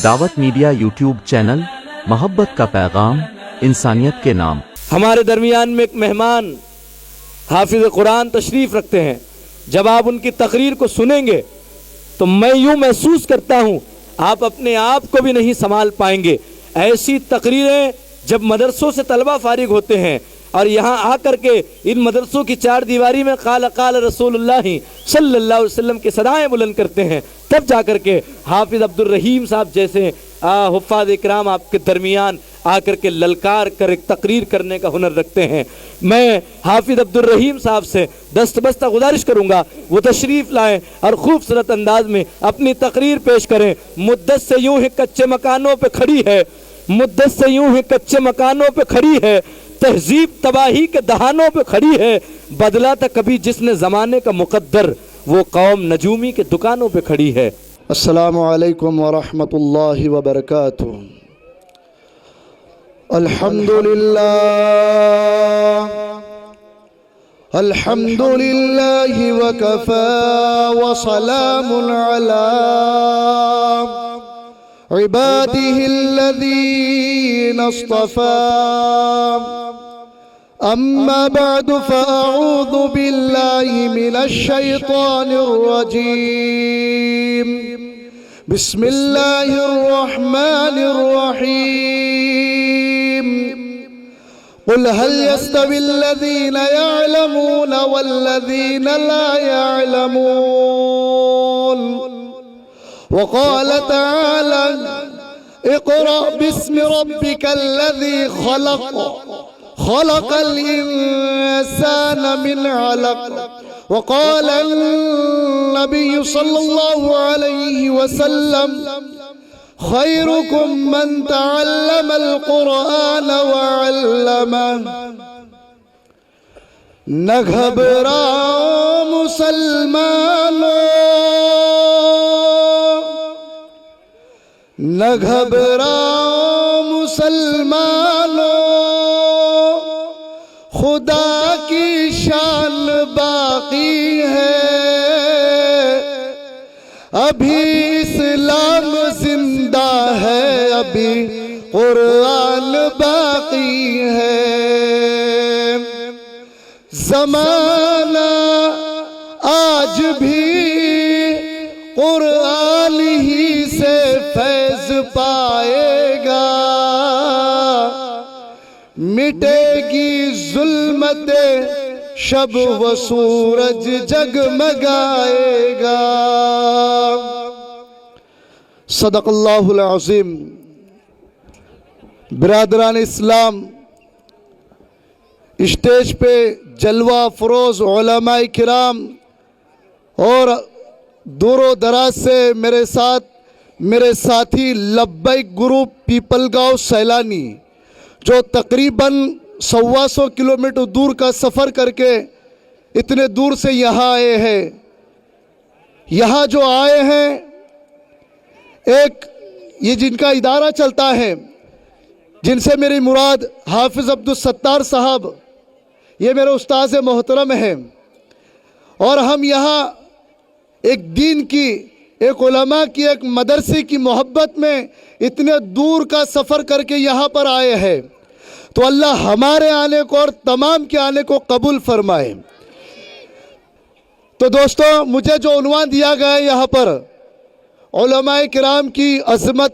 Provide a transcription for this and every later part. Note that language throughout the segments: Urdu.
دعوت میڈیا یوٹیوب چینل، محبت کا پیغام، انسانیت کے نام۔ ہمارے درمیان میں ایک مہمان حافظ قرآن تشریف رکھتے ہیں۔ جب آپ ان کی تقریر کو سنیں گے تو میں یوں محسوس کرتا ہوں آپ اپنے آپ کو بھی نہیں سنبھال پائیں گے۔ ایسی تقریریں جب مدرسوں سے طلبہ فارغ ہوتے ہیں اور یہاں آ کر کے ان مدرسوں کی چار دیواری میں قال قال رسول اللہ صلی اللہ علیہ وسلم کے صدائیں بلند کرتے ہیں، تب جا کر کے حافظ عبد الرحیم صاحب جیسے حفاظ اکرام آپ کے درمیان آ کر کے للکار کر ایک تقریر کرنے کا ہنر رکھتے ہیں۔ میں حافظ عبد الرحیم صاحب سے دست بستہ گزارش کروں گا وہ تشریف لائیں اور خوبصورت انداز میں اپنی تقریر پیش کریں۔ مدت سے یوں ہی کچے مکانوں پہ کھڑی ہے، مدت سے یوں ہی کچے مکانوں پہ کھڑی ہے، تہذیب تباہی کے دہانوں پہ کھڑی ہے، بدلا تھا کبھی جس نے زمانے کا مقدر، وہ قوم نجومی کے دکانوں پہ کھڑی ہے۔ السلام علیکم ورحمۃ اللہ وبرکاتہ۔ الحمدللہ الحمدللہ وکفى وسلام علی عباده الذین اصطفى اما بعد فاعوذ باللہ من الشیطان الرجیم بسم اللہ الرحمن الرحیم قل هل يستوي الذين يعلمون والذين لا يعلمون وقال تعالى اقرأ باسم ربك الذي خلق الإنسان من علق وقال النبي صلى الله عليه وسلم خيركم من تعلم القرآن وعلمه۔ نہ گھبراؤ مسلمانوں، نہ گھبراؤ مسلمانوں، خدا کی شان باقی ہے، ابھی اسلام زندہ ہے، ابھی قرآن باقی ہے۔ زمانہ آج بھی قرآن ہی سے فیض پائے گا، مٹے گی ظلمت شب و سورج جگمگائے گا۔ صدق اللہ العظیم۔ برادران اسلام، اسٹیج پہ جلوہ فروز علماء کرام اور دور و دراز سے میرے ساتھ میرے ساتھی لبیک گروپ پیپل گاؤں سیلانی جو تقریباً 125 کلومیٹر دور کا سفر کر کے اتنے دور سے یہاں آئے ہیں۔ یہاں جو آئے ہیں، ایک یہ جن کا ادارہ چلتا ہے، جن سے میری مراد حافظ عبدالستار صاحب، یہ میرے استاذ محترم ہیں، اور ہم یہاں ایک دین کی، ایک علماء کی، ایک مدرسے کی محبت میں اتنے دور کا سفر کر کے یہاں پر آئے ہیں، تو اللہ ہمارے آنے کو اور تمام کے آنے کو قبول فرمائے۔ تو دوستو، مجھے جو عنوان دیا گیا ہے یہاں پر، علماء کرام کی عظمت،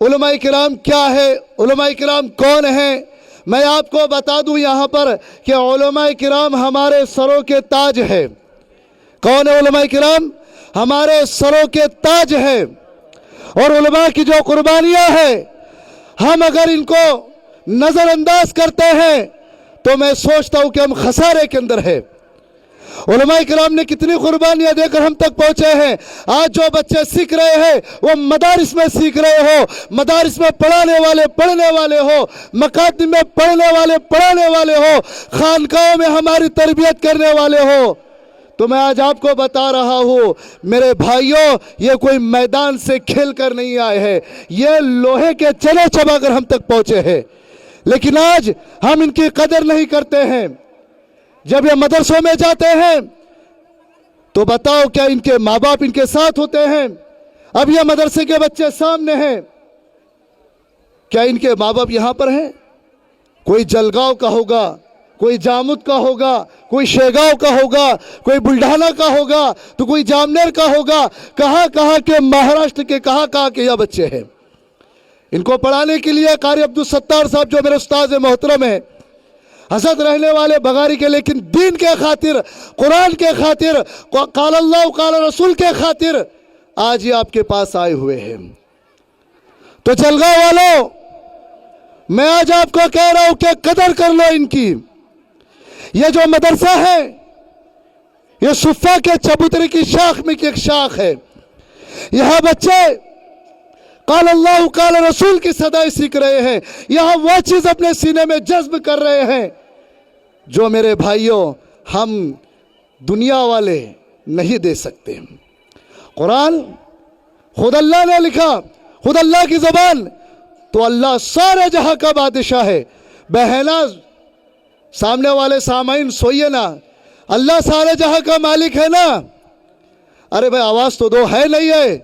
علماء کرام کیا ہے، علماء کرام کون ہیں، میں آپ کو بتا دوں یہاں پر کہ علماء کرام ہمارے سروں کے تاج ہے۔ کون ہے علماء کرام؟ ہمارے سروں کے تاج ہے، اور علماء کی جو قربانیاں ہیں، ہم اگر ان کو نظر انداز کرتے ہیں تو میں سوچتا ہوں کہ ہم خسارے کے اندر ہیں۔ علماء کرام نے کتنی قربانیاں دے کر ہم تک پہنچے ہیں۔ آج جو بچے سیکھ رہے ہیں وہ مدارس میں سیکھ رہے ہو، مدارس میں پڑھانے والے ہو، مکاتب میں پڑھانے والے ہو، خانقاہوں میں ہماری تربیت کرنے والے ہو۔ تو میں آج آپ کو بتا رہا ہوں میرے بھائیوں، یہ کوئی میدان سے کھیل کر نہیں آئے ہیں، یہ لوہے کے چنے چبا کر ہم تک پہنچے ہیں، لیکن آج ہم ان کی قدر نہیں کرتے ہیں۔ جب یہ مدرسوں میں جاتے ہیں تو بتاؤ کیا ان کے ماں باپ ان کے ساتھ ہوتے ہیں؟ اب یہ مدرسے کے بچے سامنے ہیں، کیا ان کے ماں باپ یہاں پر ہیں؟ کوئی جلگاؤں کا ہوگا، کوئی جامت کا ہوگا، کوئی شیگاؤں کا ہوگا، کوئی بلڈھانا کا ہوگا، تو کوئی جامنیر کا ہوگا، کہاں کہاں کے مہاراشٹر کے کہاں کہاں کے یہ بچے ہیں۔ ان کو پڑھانے کے لیے قاری عبدالستار صاحب جو میرے استاد محترم ہیں، حضرت رہنے والے بغاری کے، لیکن دین کے خاطر، قرآن کے خاطر، قال اللہ قال رسول کے خاطر آج یہ آپ کے پاس آئے ہوئے ہیں۔ تو جلگاؤں والوں، میں آج آپ کو کہہ رہا ہوں کہ قدر کر لو ان کی۔ یہ جو مدرسہ ہے یہ صفا کے چبوترے کی شاخ میں کی ایک شاخ ہے۔ یہاں بچے قال اللہ قال رسول کی صدائیں سیکھ رہے ہیں، یہاں وہ چیز اپنے سینے میں جذب کر رہے ہیں جو میرے بھائیوں ہم دنیا والے نہیں دے سکتے۔ قرآن خود اللہ نے لکھا، خود اللہ کی زبان، تو اللہ سارے جہاں کا بادشاہ ہے۔ بہنا سامنے والے سامعین سوئیے نا، اللہ سارے جہاں کا مالک ہے نا؟ ارے بھائی آواز تو دو، ہے نہیں ہے؟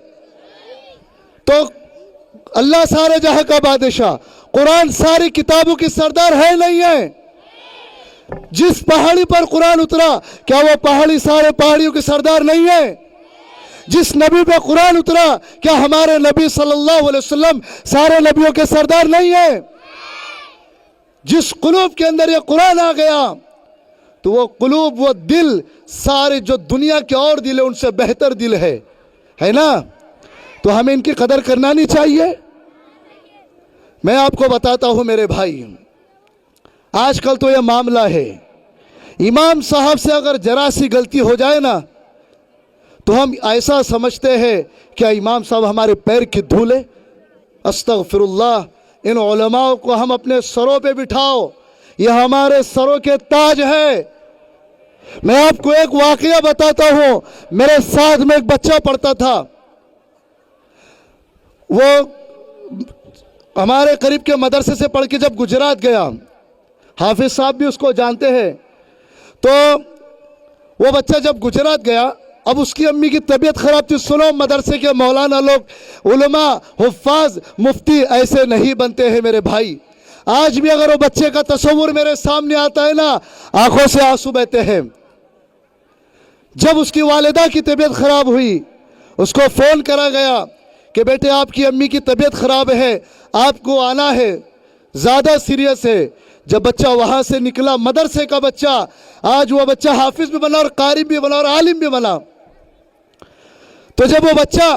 تو اللہ سارے جہاں کا بادشاہ، قرآن ساری کتابوں کی سردار ہے نہیں ہے؟ جس پہاڑی پر قرآن اترا کیا وہ پہاڑی سارے پہاڑیوں کی سردار نہیں ہے؟ جس نبی پہ قرآن اترا کیا ہمارے نبی صلی اللہ علیہ وسلم سارے نبیوں کے سردار نہیں ہے؟ جس قلوب کے اندر یہ قرآن آ گیا تو وہ قلوب، وہ دل، سارے جو دنیا کے اور دل ہے ان سے بہتر دل ہے نا؟ تو ہمیں ان کی قدر کرنا نہیں چاہیے؟ میں آپ کو بتاتا ہوں میرے بھائی، آج کل تو یہ معاملہ ہے، امام صاحب سے اگر ذرا سی غلطی ہو جائے نا تو ہم ایسا سمجھتے ہیں کہ امام صاحب ہمارے پیر کی دھول ہے۔ استغفر اللہ، ان علماء کو ہم اپنے سروں پہ بٹھاؤ، یہ ہمارے سروں کے تاج ہے۔ میں آپ کو ایک واقعہ بتاتا ہوں، میرے ساتھ میں ایک بچہ پڑھتا تھا، وہ ہمارے قریب کے مدرسے سے پڑھ کے جب گجرات گیا، حافظ صاحب بھی اس کو جانتے ہیں، تو وہ بچہ جب گجرات گیا، اب اس کی امی کی طبیعت خراب تھی۔ سنو، مدرسے کے مولانا لوگ، علماء، حفاظ، مفتی ایسے نہیں بنتے ہیں میرے بھائی۔ آج بھی اگر وہ بچے کا تصور میرے سامنے آتا ہے نا، آنکھوں سے آنسو بہتے ہیں۔ جب اس کی والدہ کی طبیعت خراب ہوئی، اس کو فون کرا گیا کہ بیٹے آپ کی امی کی طبیعت خراب ہے، آپ کو آنا ہے، زیادہ سیریس ہے۔ جب بچہ وہاں سے نکلا، مدرسے کا بچہ، آج وہ بچہ حافظ بھی بنا اور قاری بھی بنا اور عالم بھی بنا۔ تو جب وہ بچہ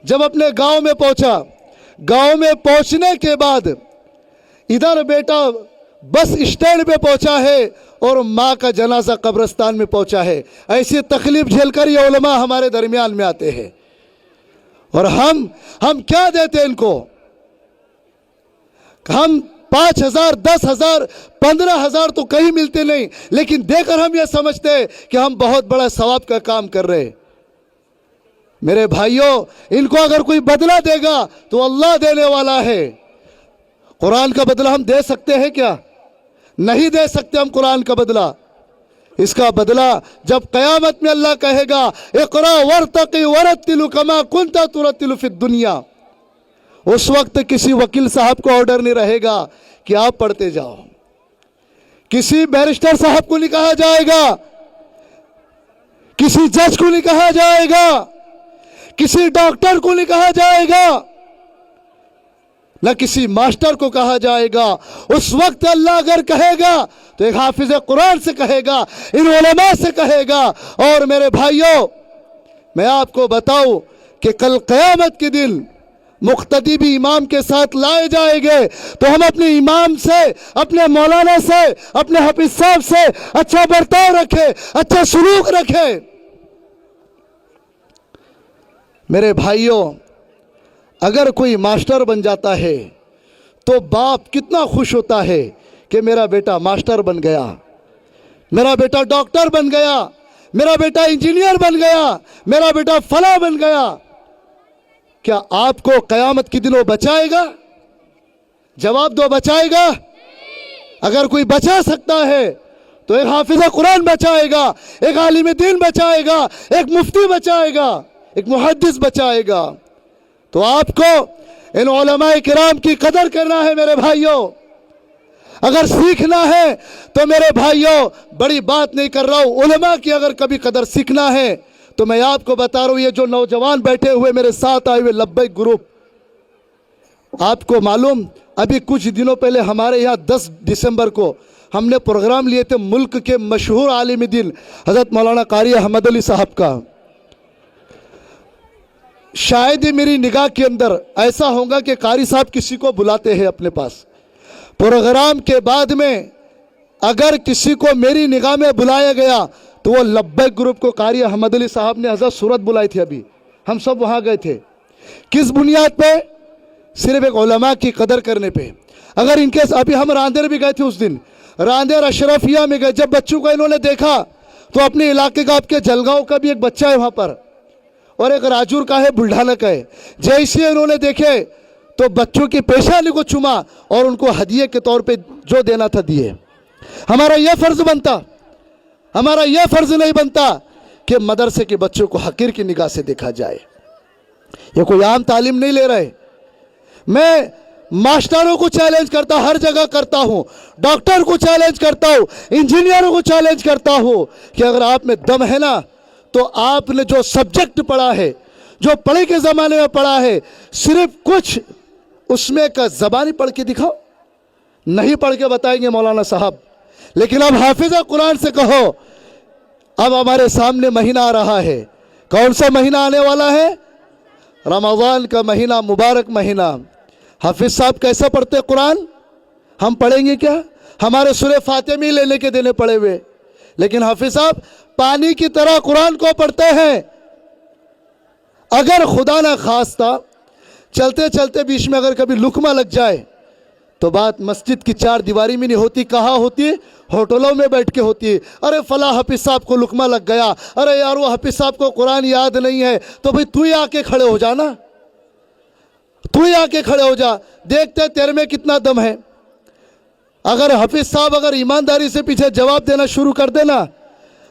جب اپنے گاؤں میں پہنچا، گاؤں میں پہنچنے کے بعد ادھر بیٹا بس اسٹینڈ پہ پہنچا ہے اور ماں کا جنازہ قبرستان میں پہنچا ہے۔ ایسی تکلیف جھیل کر یہ علماء ہمارے درمیان میں آتے ہیں، اور ہم کیا دیتے ان کو؟ ہم 5,000 10,000 15,000 تو کہیں ملتے نہیں، لیکن دے کر ہم یہ سمجھتے ہیں کہ ہم بہت بڑا ثواب کا کام کر رہے ہیں۔ میرے بھائیوں، ان کو اگر کوئی بدلہ دے گا تو اللہ دینے والا ہے۔ قرآن کا بدلہ ہم دے سکتے ہیں کیا؟ نہیں دے سکتے ہم قرآن کا بدلہ۔ اس کا بدلہ جب قیامت میں اللہ کہے گا اقرا ورتقی ورتل کما کنت ترتل فی الدنیا، اس وقت کسی وکیل صاحب کو آرڈر نہیں رہے گا کہ آپ پڑھتے جاؤ، کسی بیرسٹر صاحب کو نہیں کہا جائے گا، کسی جج کو نہیں کہا جائے گا، کسی ڈاکٹر کو نہیں کہا جائے گا، نہ کسی ماسٹر کو کہا جائے گا۔ اس وقت اللہ اگر کہے گا تو ایک حافظ قرآن سے کہے گا، ان علماء سے کہے گا۔ اور میرے بھائیوں، میں آپ کو بتاؤں کہ کل قیامت کے دن مقتدی بھی امام کے ساتھ لائے جائیں گے، تو ہم اپنے امام سے، اپنے مولانا سے، اپنے حافظ صاحب سے اچھا برتاؤ رکھے، اچھا سلوک رکھے۔ میرے بھائیوں، اگر کوئی ماسٹر بن جاتا ہے تو باپ کتنا خوش ہوتا ہے کہ میرا بیٹا ماسٹر بن گیا، میرا بیٹا ڈاکٹر بن گیا، میرا بیٹا انجینئر بن گیا، میرا بیٹا فلاں بن گیا۔ کیا آپ کو قیامت کے دن وہ بچائے گا؟ جواب دو، بچائے گا؟ اگر کوئی بچا سکتا ہے تو ایک حافظ قرآن بچائے گا، ایک عالم دین بچائے گا، ایک مفتی بچائے گا۔ ایک محدث بچائے گا. تو آپ کو ان علماء کرام کی قدر کرنا ہے میرے بھائیوں. اگر سیکھنا ہے تو میرے بھائیوں بڑی بات نہیں کر رہا ہوں, علماء کی اگر کبھی قدر سیکھنا ہے تو میں آپ کو بتا رہا ہوں, یہ جو نوجوان بیٹھے ہوئے میرے ساتھ آئے ہوئے لبیک گروپ, آپ کو معلوم ابھی کچھ دنوں پہلے ہمارے یہاں 10 دسمبر کو ہم نے پروگرام لیے تھے ملک کے مشہور عالم دین حضرت مولانا قاری احمد علی صاحب کا. شاید ہی میری نگاہ کے اندر ایسا ہوگا کہ قاری صاحب کسی کو بلاتے ہیں اپنے پاس. پروگرام کے بعد میں اگر کسی کو میری نگاہ میں بلایا گیا تو وہ لبیک گروپ کو قاری احمد علی صاحب نے حضرت صورت بلائی تھی. ابھی ہم سب وہاں گئے تھے. کس بنیاد پہ؟ صرف ایک علماء کی قدر کرنے پہ. اگر ان کے ابھی ہم راندیر بھی گئے تھے اس دن, راندیر اشرفیہ میں گئے. جب بچوں کو انہوں نے دیکھا تو اپنے علاقے کا, آپ کے جلگاؤں کا بھی ایک بچہ ہے وہاں پر, اور ایک راجور کا ہے, بلڈھانا کا ہے. جیسے انہوں نے دیکھے تو بچوں کی پیشانی کو چوما اور ان کو ہدیے کے طور پہ جو دینا تھا دیے. ہمارا یہ فرض بنتا, ہمارا یہ فرض نہیں بنتا کہ مدرسے کے بچوں کو حقیر کی نگاہ سے دیکھا جائے. یہ کوئی عام تعلیم نہیں لے رہے. میں ماسٹروں کو چیلنج کرتا, ہر جگہ کرتا ہوں, ڈاکٹر کو چیلنج کرتا ہوں, انجینئروں کو چیلنج کرتا ہوں کہ اگر آپ میں دم ہے نا تو آپ نے جو سبجیکٹ پڑھا ہے, جو پڑھے کے زمانے میں پڑھا ہے, صرف کچھ اس میں کا زبانی پڑھ کے دکھاؤ. نہیں پڑھ کے بتائیں گے مولانا صاحب, لیکن اب حافظ قرآن سے کہو. اب ہمارے سامنے مہینہ آ رہا ہے. کون سا مہینہ آنے والا ہے؟ رمضان کا مہینہ, مبارک مہینہ. حافظ صاحب کیسا پڑھتے قرآن؟ ہم پڑھیں گے کیا؟ ہمارے سورہ فاتحہ میں لینے کے دینے پڑے ہوئے, لیکن حافظ صاحب پانی کی طرح قرآن کو پڑھتے ہیں. اگر خدا نہ خواستہ چلتے چلتے بیچ میں اگر کبھی لقمہ لگ جائے تو بات مسجد کی 4 دیواری میں نہیں ہوتی. کہاں ہوتی؟ ہوٹلوں میں بیٹھ کے ہوتی ہے. ارے فلاں حافظ صاحب کو لقمہ لگ گیا, ارے یار وہ حافظ صاحب کو قرآن یاد نہیں ہے, تو بھئی تو ہی آ کے کھڑے ہو جانا, تو ہی آ کے کھڑے ہو جا, دیکھتے تیرے میں کتنا دم ہے. اگر حافظ صاحب اگر ایمانداری سے پیچھے جواب دینا شروع کر دینا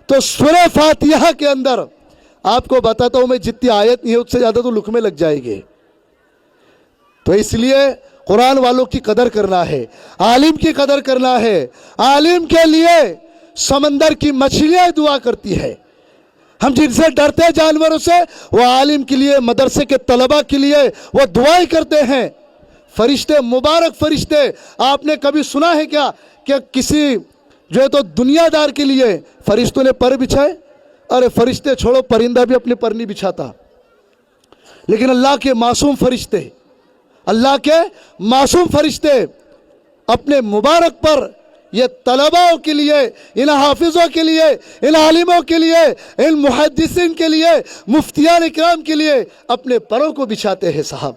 تو سورہ فاتحہ کے اندر آپ کو بتاتا ہوں میں, جتنی آیت نہیں ہے اس سے زیادہ تو لقمے لگ جائے گے. تو اس لیے قرآن والوں کی قدر کرنا ہے, عالم کی قدر کرنا ہے. عالم کے لیے سمندر کی مچھلیاں دعا کرتی ہے. ہم جن سے ڈرتے ہیں جانوروں سے, وہ عالم کے لیے, مدرسے کے طلباء کے لیے وہ دعائیں کرتے ہیں. فرشتے, مبارک فرشتے. آپ نے کبھی سنا ہے کیا کہ کسی جو ہے تو دنیا دار کے لیے فرشتوں نے پر بچھائے؟ ارے فرشتے چھوڑو, پرندہ بھی اپنے پر نہیں بچھاتا. لیکن اللہ کے معصوم فرشتے, اللہ کے معصوم فرشتے اپنے مبارک پر یہ طلباء کے لیے, ان حافظوں کے لیے, ان عالموں کے لیے, ان محدثین کے لیے, مفتیان اکرام کے لیے اپنے پروں کو بچھاتے ہیں صاحب.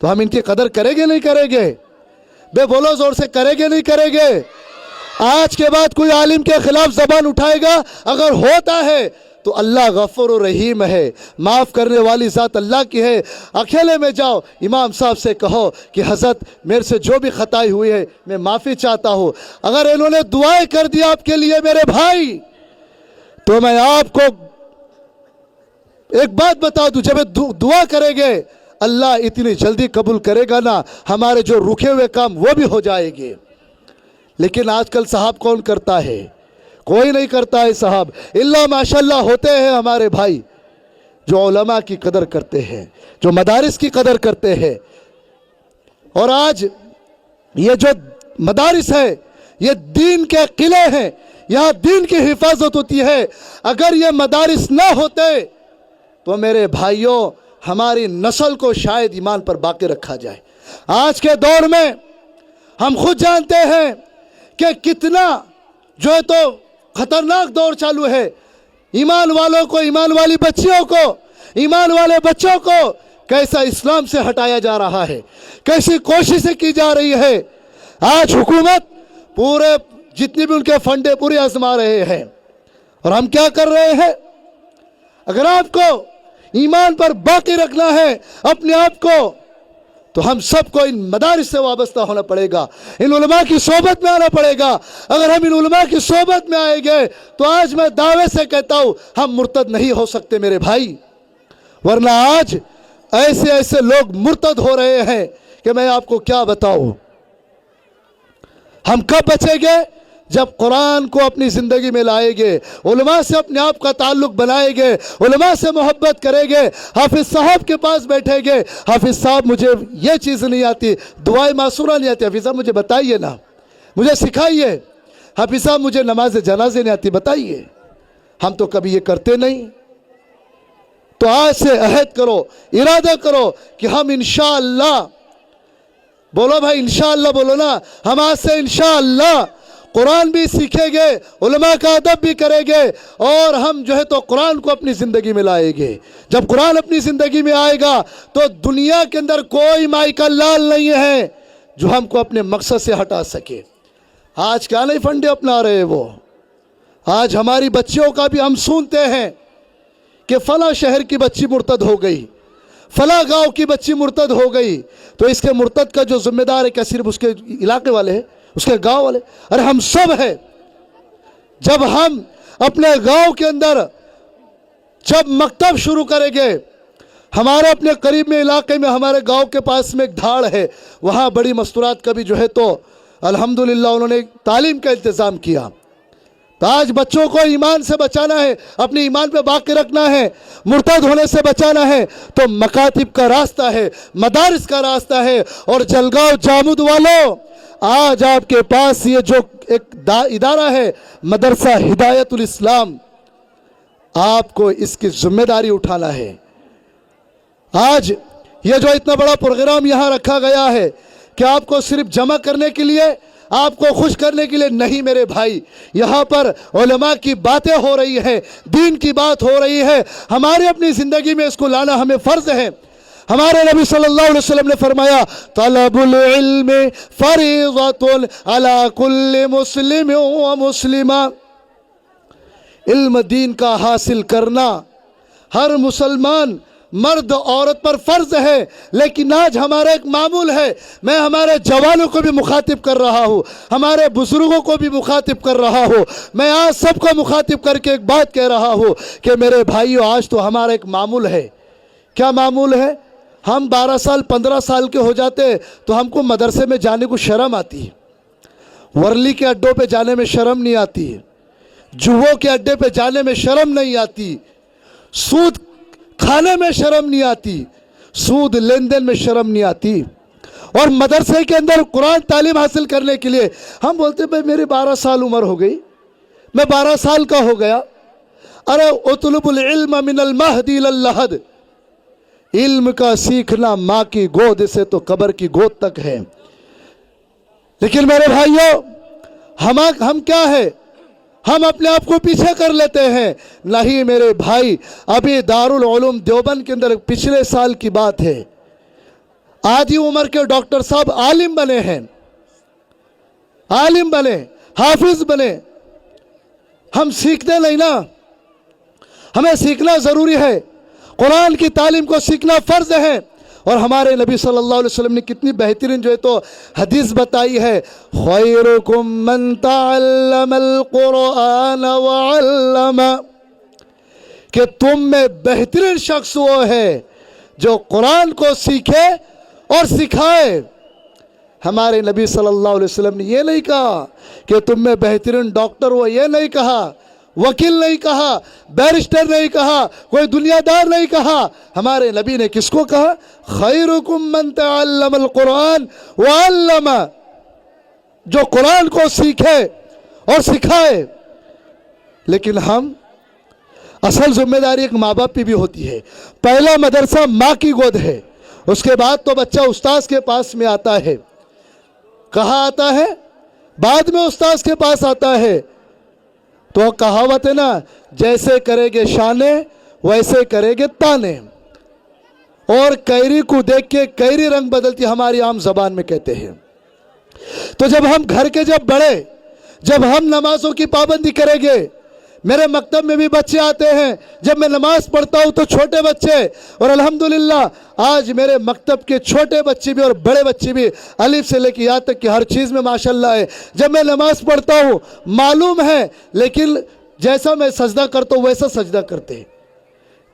تو ہم ان کی قدر کریں گے نہیں کریں گے؟ بے بولو زور سے, کریں گے نہیں کریں گے؟ آج کے بعد کوئی عالم کے خلاف زبان اٹھائے گا, اگر ہوتا ہے تو اللہ غفور و رحیم ہے, معاف کرنے والی ذات اللہ کی ہے. اکیلے میں جاؤ, امام صاحب سے کہو کہ حضرت میرے سے جو بھی خطائی ہوئی ہے میں معافی چاہتا ہوں. اگر انہوں نے دعائیں کر دی آپ کے لیے میرے بھائی, تو میں آپ کو ایک بات بتا دوں, جب دعا کریں گے اللہ اتنی جلدی قبول کرے گا نا, ہمارے جو رکے ہوئے کام وہ بھی ہو جائے گے. لیکن آج کل صاحب کون کرتا ہے؟ کوئی نہیں کرتا ہے صاحب. اللہ ماشاءاللہ ہوتے ہیں ہمارے بھائی جو علماء کی قدر کرتے ہیں, جو مدارس کی قدر کرتے ہیں. اور آج یہ جو مدارس ہے یہ دین کے قلعے ہیں, یہاں دین کی حفاظت ہوتی ہے. اگر یہ مدارس نہ ہوتے تو میرے بھائیوں ہماری نسل کو شاید ایمان پر باقی رکھا جائے. آج کے دور میں ہم خود جانتے ہیں کہ کتنا جو ہے تو خطرناک دور چالو ہے. ایمان والوں کو, ایمان والی بچیوں کو, ایمان والے بچوں کو کیسا اسلام سے ہٹایا جا رہا ہے, کیسی کوششیں کی جا رہی ہے. آج حکومت پورے جتنی بھی ان کے فنڈے پورے آزما رہے ہیں, اور ہم کیا کر رہے ہیں؟ اگر آپ کو ایمان پر باقی رکھنا ہے اپنے آپ کو, تو ہم سب کو ان مدارس سے وابستہ ہونا پڑے گا, ان علماء کی صحبت میں آنا پڑے گا. اگر ہم ان علماء کی صحبت میں آئیں گے تو آج میں دعوے سے کہتا ہوں ہم مرتد نہیں ہو سکتے میرے بھائی. ورنہ آج ایسے ایسے لوگ مرتد ہو رہے ہیں کہ میں آپ کو کیا بتاؤں. ہم کب بچیں گے؟ جب قرآن کو اپنی زندگی میں لائیں گے، علماء سے اپنے آپ کا تعلق بنائیں گے، علماء سے محبت کریں گے، حافظ صاحب کے پاس بیٹھیں گے. حافظ صاحب مجھے یہ چیز نہیں آتی، دعائے معصورہ نہیں آتی، حافظ صاحب مجھے بتائیے نا، مجھے سکھائیے. حافظ صاحب مجھے نماز جنازے نہیں آتی، بتائیے. ہم تو کبھی یہ کرتے نہیں. تو آج سے عہد کرو، ارادہ کرو کہ ہم انشاءاللہ، بولو بھائی انشاءاللہ بولو نا، ہم آج سے انشاءاللہ قرآن بھی سیکھیں گے، علماء کا ادب بھی کریں گے، اور ہم جو ہے تو قرآن کو اپنی زندگی میں لائیں گے. جب قرآن اپنی زندگی میں آئے گا تو دنیا کے اندر کوئی مائی کا لال نہیں ہے جو ہم کو اپنے مقصد سے ہٹا سکے. آج کیا نہیں فنڈے اپنا رہے وہ. آج ہماری بچیوں کا بھی ہم سنتے ہیں کہ فلاں شہر کی بچی مرتد ہو گئی، فلاں گاؤں کی بچی مرتد ہو گئی. تو اس کے مرتد کا جو ذمہ دار ہے کیا صرف اس کے علاقے والے ہیں، اس کے گاؤں والے؟ ارے ہم سب ہیں. جب ہم اپنے گاؤں کے اندر جب مکتب شروع کریں گے، ہمارے اپنے قریب میں علاقے میں، ہمارے گاؤں کے پاس میں ایک دھاڑ ہے، وہاں بڑی مستورات کا بھی جو ہے تو الحمدللہ انہوں نے تعلیم کا انتظام کیا. تو آج بچوں کو ایمان سے بچانا ہے، اپنے ایمان پہ باقی رکھنا ہے، مرتد ہونے سے بچانا ہے، تو مکاتب کا راستہ ہے، مدارس کا راستہ ہے. اور جلگاؤں جامود والوں، آج آپ کے پاس یہ جو ایک ادارہ ہے مدرسہ ہدایت الاسلام، آپ کو اس کی ذمہ داری اٹھانا ہے. آج یہ جو اتنا بڑا پروگرام یہاں رکھا گیا ہے کہ آپ کو صرف جمع کرنے کے لیے، آپ کو خوش کرنے کے لیے نہیں میرے بھائی، یہاں پر علماء کی باتیں ہو رہی ہیں، دین کی بات ہو رہی ہے. ہمارے اپنی زندگی میں اس کو لانا ہمیں فرض ہے. ہمارے نبی صلی اللہ علیہ وسلم نے فرمایا طلب العلم فریضۃ علی کل مسلم و مسلمہ. علم دین کا حاصل کرنا ہر مسلمان مرد عورت پر فرض ہے. لیکن آج ہمارا ایک معمول ہے، میں ہمارے جوانوں کو بھی مخاطب کر رہا ہوں، ہمارے بزرگوں کو بھی مخاطب کر رہا ہوں، میں آج سب کو مخاطب کر کے ایک بات کہہ رہا ہوں کہ میرے بھائیو، آج تو ہمارا ایک معمول ہے. کیا معمول ہے؟ ہم 12 سال 15 سال کے ہو جاتے تو ہم کو مدرسے میں جانے کو شرم آتی ہے، ورلی کے اڈوں پہ جانے میں شرم نہیں آتی، جوہوں کے اڈے پہ جانے میں شرم نہیں آتی، سود کھانے میں شرم نہیں آتی، سود لین دین میں شرم نہیں آتی. اور مدرسے کے اندر قرآن تعلیم حاصل کرنے کے لیے ہم بولتے بھائی میری 12 سال عمر ہو گئی، میں 12 سال کا ہو گیا. ارے اطلب العلم من المہد الی اللحد، علم کا سیکھنا ماں کی گود سے تو قبر کی گود تک ہے. لیکن میرے بھائیوں، ہم کیا ہے؟ ہم اپنے آپ کو پیچھے کر لیتے ہیں. نہیں میرے بھائی، ابھی دارالعلوم دیوبند کے اندر پچھلے سال کی بات ہے، آدھی عمر کے ڈاکٹر صاحب عالم بنے ہیں، عالم بنے، حافظ بنے. ہم سیکھتے نہیں نا، ہمیں سیکھنا ضروری ہے. قرآن کی تعلیم کو سیکھنا فرض ہے. اور ہمارے نبی صلی اللہ علیہ وسلم نے کتنی بہترین جو ہے تو حدیث بتائی ہے، خیرکم من تعلم القرآن وعلم، کہ تم میں بہترین شخص وہ ہے جو قرآن کو سیکھے اور سکھائے. ہمارے نبی صلی اللہ علیہ وسلم نے یہ نہیں کہا کہ تم میں بہترین ڈاکٹر ہو، یہ نہیں کہا، وکیل نہیں کہا، بیرسٹر نہیں کہا، کوئی دنیا دار نہیں کہا. ہمارے نبی نے کس کو کہا؟ خیرکم من تعلم القرآن وعلم، جو قرآن کو سیکھے اور سکھائے. لیکن ہم اصل ذمہ داری ایک ماں باپ پہ بھی ہوتی ہے. پہلا مدرسہ ماں کی گود ہے، اس کے بعد تو بچہ استاذ کے پاس میں آتا ہے. کہاں آتا ہے؟ بعد میں استاذ کے پاس آتا ہے. تو کہاوت ہے نا، جیسے کرے گے شانے ویسے کرے گے تانے. اور کیری کو دیکھ کے کیری رنگ بدلتی، ہماری عام زبان میں کہتے ہیں. تو جب ہم گھر کے بڑے، جب ہم نمازوں کی پابندی کریں گے، میرے مکتب میں بھی بچے آتے ہیں، جب میں نماز پڑھتا ہوں تو چھوٹے بچے، اور الحمدللہ آج میرے مکتب کے چھوٹے بچے بھی اور بڑے بچے بھی الف سے لے کے یہاں تک کہ ہر چیز میں ماشاءاللہ ہے. جب میں نماز پڑھتا ہوں معلوم ہے، لیکن جیسا میں سجدہ کرتا ہوں ویسا سجدہ کرتے ہیں.